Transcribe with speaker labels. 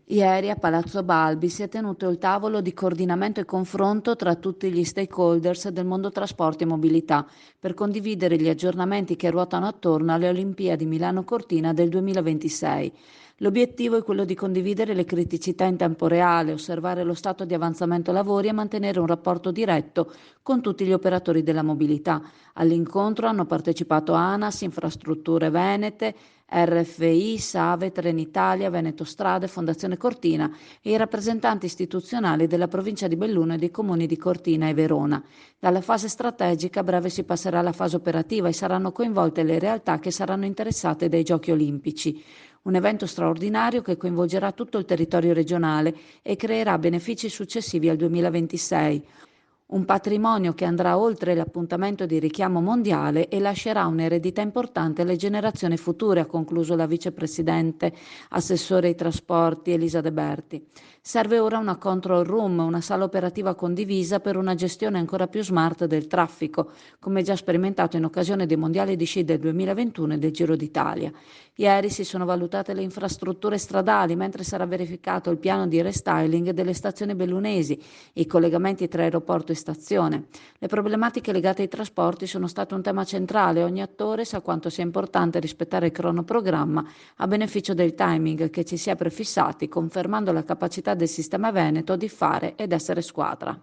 Speaker 1: Ieri a Palazzo Balbi si è tenuto il tavolo di coordinamento e confronto tra tutti gli stakeholders del mondo trasporti e mobilità per condividere gli aggiornamenti che ruotano attorno alle Olimpiadi Milano-Cortina del 2026. L'obiettivo è quello di condividere le criticità in tempo reale, osservare lo stato di avanzamento lavori e mantenere un rapporto diretto con tutti gli operatori della mobilità. All'incontro hanno partecipato ANAS, Infrastrutture Venete, RFI, Save, Trenitalia, Veneto Strade, Fondazione Cortina e i rappresentanti istituzionali della provincia di Belluno e dei comuni di Cortina e Verona. Dalla fase strategica a breve si passerà alla fase operativa e saranno coinvolte le realtà che saranno interessate dai Giochi Olimpici. Un evento straordinario che coinvolgerà tutto il territorio regionale e creerà benefici successivi al 2026. Un patrimonio che andrà oltre l'appuntamento di richiamo mondiale e lascerà un'eredità importante alle generazioni future, ha concluso la vicepresidente assessore ai trasporti Elisa De Berti. Serve ora una control room, una sala operativa condivisa per una gestione ancora più smart del traffico, come già sperimentato in occasione dei mondiali di sci del 2021 e del Giro d'Italia. Ieri si sono valutate le infrastrutture stradali, mentre sarà verificato il piano di restyling delle stazioni bellunesi, i collegamenti tra aeroporto e stazione. Le problematiche legate ai trasporti sono state un tema centrale e ogni attore sa quanto sia importante rispettare il cronoprogramma a beneficio del timing che ci si è prefissati, confermando la capacità del sistema Veneto di fare ed essere squadra.